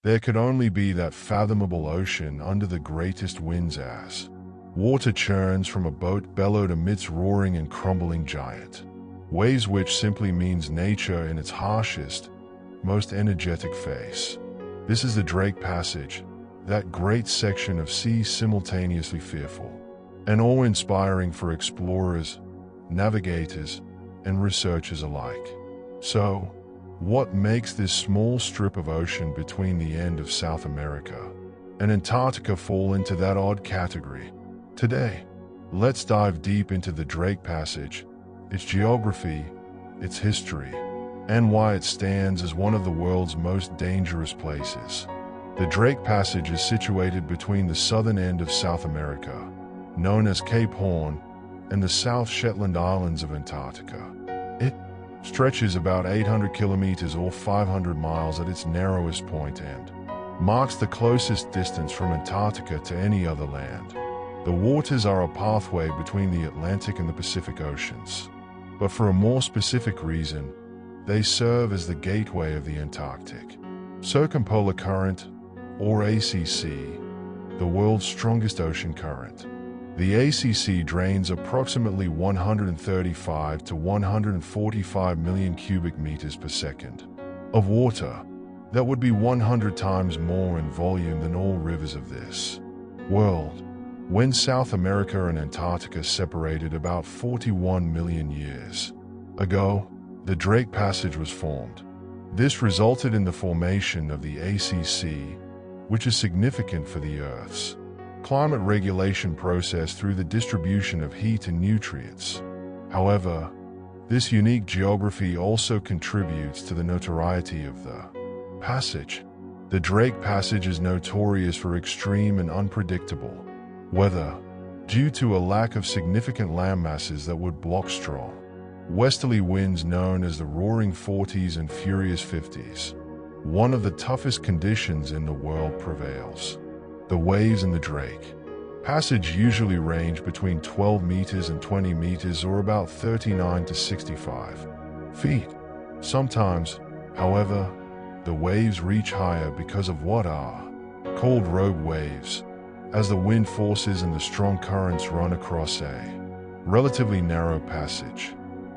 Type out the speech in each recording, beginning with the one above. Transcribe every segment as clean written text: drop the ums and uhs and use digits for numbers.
There could only be that fathomable ocean under the greatest winds as water churns from a boat bellowed amidst roaring and crumbling giant waves, which simply means nature in its harshest, most energetic face. This is the Drake Passage, that great section of sea simultaneously fearful and awe-inspiring for explorers, navigators, and researchers alike. So, what makes this small strip of ocean between the end of South America and Antarctica fall into that odd category? Today, let's dive deep into the Drake Passage, its geography, its history, and why it stands as one of the world's most dangerous places. The Drake Passage is situated between the southern end of South America, known as Cape Horn, and the South Shetland Islands of Antarctica. It stretches about 800 kilometers or 500 miles at its narrowest point and marks the closest distance from Antarctica to any other land. The waters are a pathway between the Atlantic and the Pacific Oceans, but for a more specific reason, they serve as the gateway of the Antarctic Circumpolar Current, or ACC, the world's strongest ocean current. The ACC drains approximately 135 to 145 million cubic meters per second of water. That would be 100 times more in volume than all rivers of this world. When South America and Antarctica separated about 41 million years ago, the Drake Passage was formed. This resulted in the formation of the ACC, which is significant for the Earth's climate regulation process through the distribution of heat and nutrients. However, this unique geography also contributes to the notoriety of the passage. The Drake Passage is notorious for extreme and unpredictable weather due to a lack of significant land masses that would block strong westerly winds known as the Roaring Forties and Furious Fifties. One of the toughest conditions in the world prevails. The waves in the Drake Passage usually range between 12 meters and 20 meters, or about 39 to 65 feet. Sometimes, however, the waves reach higher because of what are called rogue waves, as the wind forces and the strong currents run across a relatively narrow passage.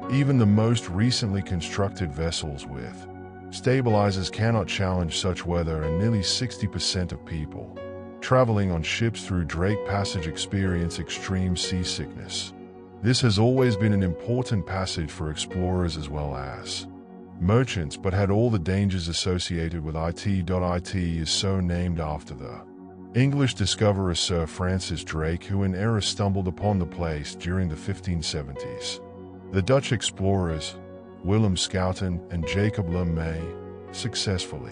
Even the most recently constructed vessels with stabilizers cannot challenge such weather, and nearly 60% of people traveling on ships through Drake Passage experience extreme seasickness. This has always been an important passage for explorers as well as merchants, but had all the dangers associated with it. It is so named after the English discoverer Sir Francis Drake, who in error stumbled upon the place during the 1570s. The Dutch explorers Willem Schouten and Jacob Le May successfully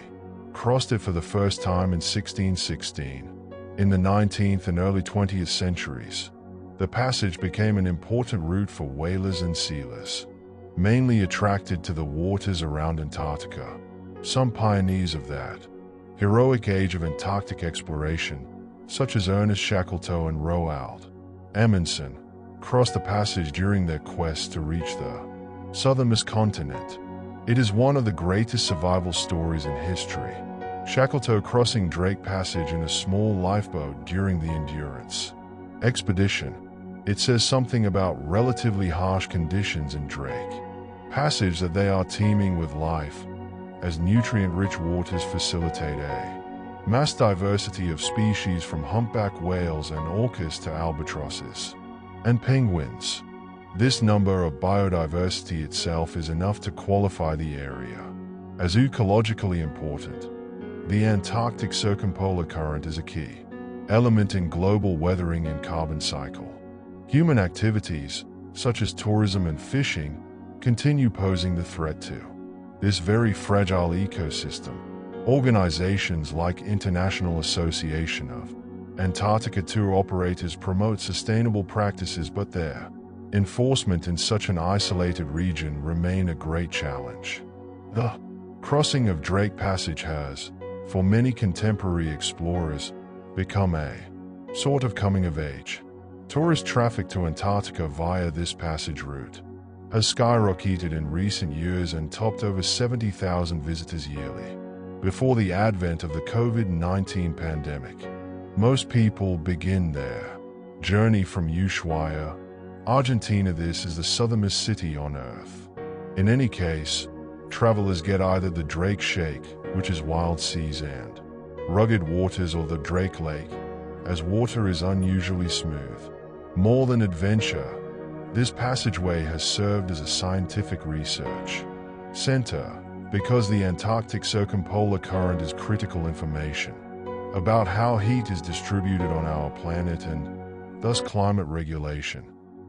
crossed it for the first time in 1616. In the 19th and early 20th centuries, the passage became an important route for whalers and sealers, mainly attracted to the waters around Antarctica. Some pioneers of that heroic age of Antarctic exploration, such as Ernest Shackleton and Roald Amundsen, crossed the passage during their quest to reach the southernmost continent. It is one of the greatest survival stories in history. Shackleton crossing Drake Passage in a small lifeboat during the Endurance expedition. It says something about relatively harsh conditions in Drake Passage, that they are teeming with life, as nutrient-rich waters facilitate a mass diversity of species from humpback whales and orcas to albatrosses and penguins. This number of biodiversity itself is enough to qualify the area as ecologically important. The Antarctic Circumpolar Current is a key element in global weathering and carbon cycle. Human activities, such as tourism and fishing, continue posing the threat to this very fragile ecosystem. Organizations like International Association of Antarctica Tour Operators promote sustainable practices, but their enforcement in such an isolated region remain a great challenge. The crossing of Drake Passage has, for many contemporary explorers, become a sort of coming of age. Tourist traffic to Antarctica via this passage route has skyrocketed in recent years and topped over 70,000 visitors yearly. before the advent of the COVID-19 pandemic. Most people begin their journey from Ushuaia, Argentina. This is the southernmost city on Earth. In any case, travelers get either the Drake Shake, which is wild seas and rugged waters, or the Drake Lake, as water is unusually smooth. More than adventure, this passageway has served as a scientific research center because the Antarctic circumpolar current is critical information about how heat is distributed on our planet and thus climate regulation.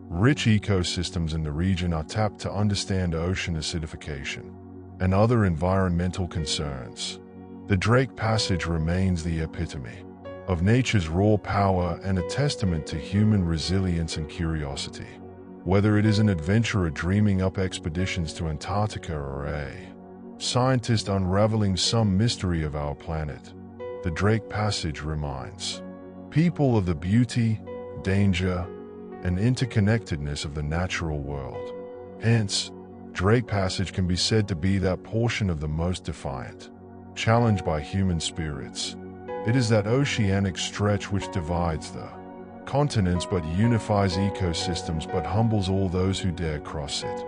Rich ecosystems in the region are tapped to understand ocean acidification and other environmental concerns. The Drake Passage remains the epitome of nature's raw power and a testament to human resilience and curiosity. Whether it is an adventurer dreaming up expeditions to Antarctica or a scientist unraveling some mystery of our planet, the Drake Passage reminds people of the beauty, danger, and interconnectedness of the natural world. Hence, Drake Passage can be said to be that portion of the most defiant, challenged by human spirits. It is that oceanic stretch which divides the continents but unifies ecosystems but humbles all those who dare cross it.